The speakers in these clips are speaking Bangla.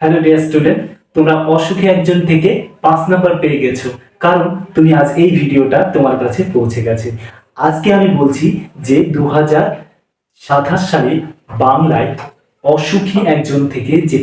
হ্যালো ডিয়ার স্টুডেন্ট, তোমরা অসুখী একজন থেকে 5 নম্বর পেয়ে গেছো, কারণ তুমি আজ এই ভিডিওটা তোমার কাছে পৌঁছে গেছে। আজকে আমি বলছি যে 2027 সালে বাংলায় অসুখী একজন থেকে যে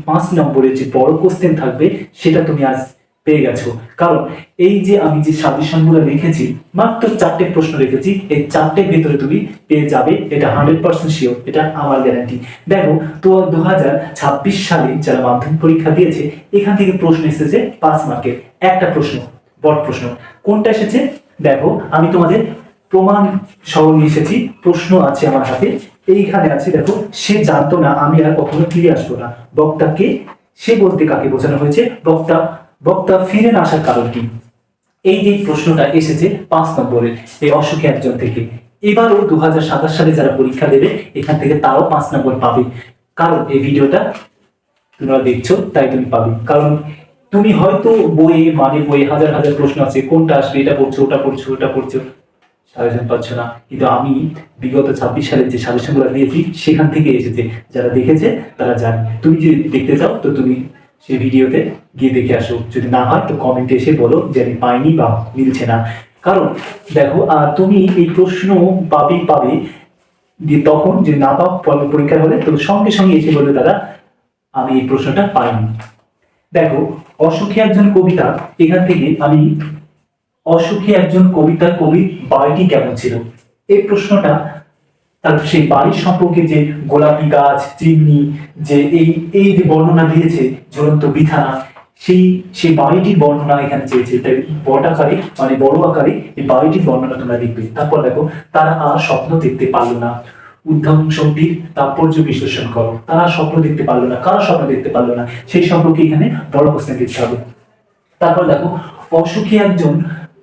5 নম্বরের যে বড় কোশ্চেন থাকবে সেটা তুমি আজ পেয়ে গেছো। কারণ এই যে আমি যে সাজেশনগুলো রেখেছি, মাত্র 4টে প্রশ্ন রেখেছি, এই 4টের ভিতরে তুমি পেয়ে যাবে, এটা 100% শিওর, এটা আমার গ্যারান্টি। দেখো, তো 2026 সালে যারা মাধ্যমিক পরীক্ষা দিয়েছে, এখান থেকে প্রশ্ন এসেছে 5 মার্কের একটা প্রশ্ন, বড় প্রশ্ন। কোনটা এসেছে দেখো, আমি তোমাদের প্রমাণ সহ নিয়ে এসেছি। প্রশ্ন আছে আমার হাতে, এইখানে আছে দেখো। সে জানতো না আমি আর কখনো ফিরে আসবো না, বক্তাকে সে বলতে কাকে বোঝানো হয়েছে? বক্তা ফিরে না আসার কারণ কি? এই যে প্রশ্নটা এসেছে 5 নম্বরের এই অসুখী একজন থেকে। এবারও 2027 সালে যারা পরীক্ষা দেবে এখান থেকে তাও 5 নম্বর পাবে, কারণ এই ভিডিওটা তোমরা দেখছো তাই তুমি পাবে। কারণ তুমি হয়তো বইয়ে হাজার হাজার প্রশ্ন আছে, কোনটা আসবে, এটা পড়ছো, ওটা পড়ছো, ওটা পড়ছো, সাজেশন পাচ্ছ না। কিন্তু আমি বিগত 26 সালের যে সাজেশনগুলো দিয়েছি সেখান থেকে এসেছে, যারা দেখেছে তারা জানে। তুমি যদি দেখতে চাও তো তুমি সেই ভিডিওতে গিয়ে দেখে আসো, যদি না হয় তো কমেন্টে এসে বলো যে আমি পাইনি বা মিলছে না। কারণ দেখো, তুমি এই প্রশ্ন পাবে দিয়ে তখন যে না পাও পরীক্ষার হলে, তো সঙ্গে সঙ্গে এসে বলবে দাদা আমি এই প্রশ্নটা পাইনি। দেখো, অসুখী একজন কবিতা, এখান থেকে আমি অসুখী একজন কবিতার কবির বাড়িটি কেমন ছিল, এই প্রশ্নটা তার সেই বাড়ির সম্পর্কে, যে গোলাপি গাছ, চিমনি, যে এই যে বর্ণনা দিয়েছে, ঝুলন্ত বিছানা, সেই বাড়িটির বর্ণনা এখানে চেয়েছে। তাই বড় আকারে মানে বড় আকারে এই বাড়িটির বর্ণনা তোমরা লিখবে। তারপর দেখো, তারা আর স্বপ্ন দেখতে পারলো না, উদ্যম শক্তির তাৎপর্য বিশ্লেষণ করো। তারা স্বপ্ন দেখতে পারলো না, কারা স্বপ্ন দেখতে পারলো না, সেই সম্পর্কে এখানে বড় প্রশ্ন দিতে হবে। তারপর দেখো, অসুখী একজন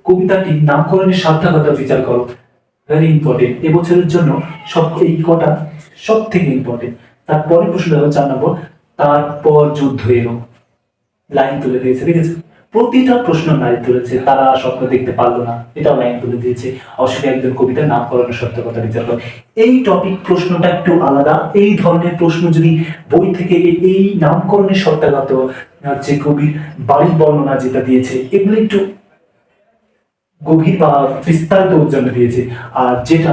কবিতাটির নামকরণের সার্থকতা বিচার করো। ভেরি ইম্পর্টেন্ট, এবছরের জন্য এই কটা সব থেকে ইম্পর্টেন্ট। তারপরে প্রশ্ন দেখো 4 নম্বর, তারপর যুদ্ধ এলো, লাইন তুলে দিয়েছে, ঠিক আছে? প্রতিটা প্রশ্ন লাইন তুলেছে। তারা স্বপ্ন দেখতে পারলো না, এটাও লাইন তুলে দিয়েছে। অসুখী একজন কবিতার নামকরণের সার্থকতা বিচার করো। এই টপিক প্রশ্নটা একটু আলাদা। এই ধরনের প্রশ্ন যদি বই থেকে এই নামকরণের সার্থকতা, যে কবির বাড়ির বর্ণনা যেটা দিয়েছে, এগুলো একটু গভীর বা বিস্তারিত জন্য দিয়েছে। আর যেটা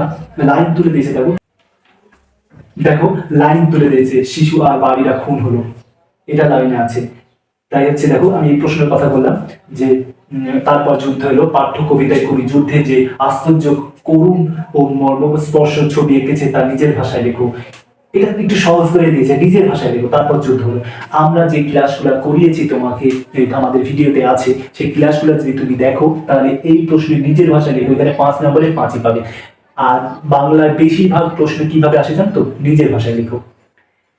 লাইন তুলে দিয়েছে, দেখো লাইন তুলে দিয়েছে, শিশু আর বাড়িরা খুন হলো, এটা লাইনে আছে। তাই হচ্ছে দেখো, আমি এই প্রশ্নের কথা বললাম যে তারপর যুদ্ধ এলো। পাঠ্য কবিতায় কবি যুদ্ধে যে আশ্চর্য, করুণ ও মর্মস্পর্শ ছবি এঁকেছে তার নিজের ভাষায় লেখো। এটা একটু সহজ করে দিয়েছে, নিজের ভাষায় লেখো। তারপর যুদ্ধ হলো। আমরা যে ক্লাসগুলো করিয়েছি তোমাকে, আমাদের ভিডিওতে আছে, সেই ক্লাসগুলো যদি তুমি দেখো তাহলে এই প্রশ্নের নিজের ভাষায় লেখো, এখানে 5 নম্বরে 5ই পাবে। আর বাংলার বেশিরভাগ প্রশ্ন কিভাবে আসে জানো তো? নিজের ভাষায় লেখো।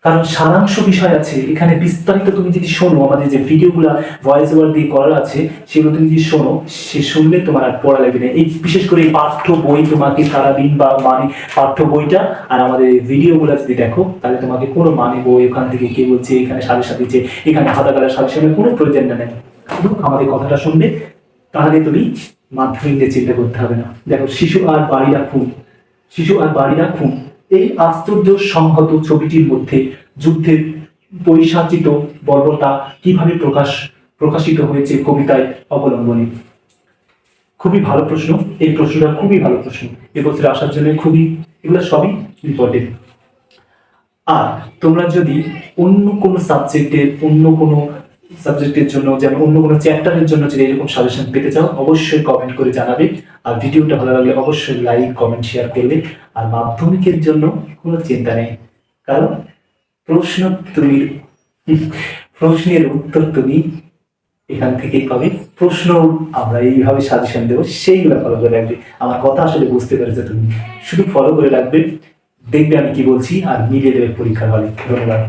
কারণ সারাংশ বিষয় আছে এখানে, বিস্তারিত তুমি যদি শোনো, আমাদের যে ভিডিওগুলো ভয়েস ওভার দিয়ে করার আছে সেগুলো তুমি যদি শোনো, সে শুনলে তোমার আর পড়া লাগবে না। এই বিশেষ করে এই পাঠ্য বই তোমাকে সারাদিন বা মানে পাঠ্য বইটা আর আমাদের ভিডিওগুলো যদি দেখো, তাহলে তোমাকে কোনো মানে বই ওখান থেকে কে বলছে, এখানে সাজেশন দিচ্ছে, এখানে হাতা কালার সাজেশনের কোনো প্রয়োজন নেই। শুধু আমাদের কথাটা শুনবে, তাহলে তুমি মাধ্যমিক নিয়ে চিন্তা করতে হবে না। দেখো, শিশু আর বাড়িরা খুন, এই আশ্চর্য সংহত ছবিটির মধ্যে যুদ্ধের পরিসাচিত বর্বরতা কিভাবে প্রকাশিত হয়েছে কবিতায় অবলম্বনে। খুবই ভালো প্রশ্ন, এই প্রশ্নটা খুবই ভালো প্রশ্ন, এবছরে আসার জন্য খুবই, এগুলো সবই ইম্পর্টেন্ট। আর তোমরা যদি অন্য কোনো সাবজেক্টের জন্য, যেমন অন্য কোনো চ্যাপ্টারের জন্য যদি এরকম সাজেশন পেতে চাও, অবশ্যই কমেন্ট করে জানাবে। আর ভিডিওটা ভালো লাগলে অবশ্যই লাইক, কমেন্ট, শেয়ার করবে। আর মাধ্যমিকের জন্য কোনো চিন্তা নেই, কারণ প্রশ্নের উত্তর তুমি এখান থেকেই পাবে। প্রশ্ন আমরা এইভাবে সাজেশন দেবো, সেইগুলো ফলো করে রাখবে। আমার কথা আসলে বুঝতে পেরেছো তুমি, শুধু ফলো করে রাখবে, দেখবে আমি কি বলছি, আর মিলিয়ে দেবে পরীক্ষার হলে। ধন্যবাদ।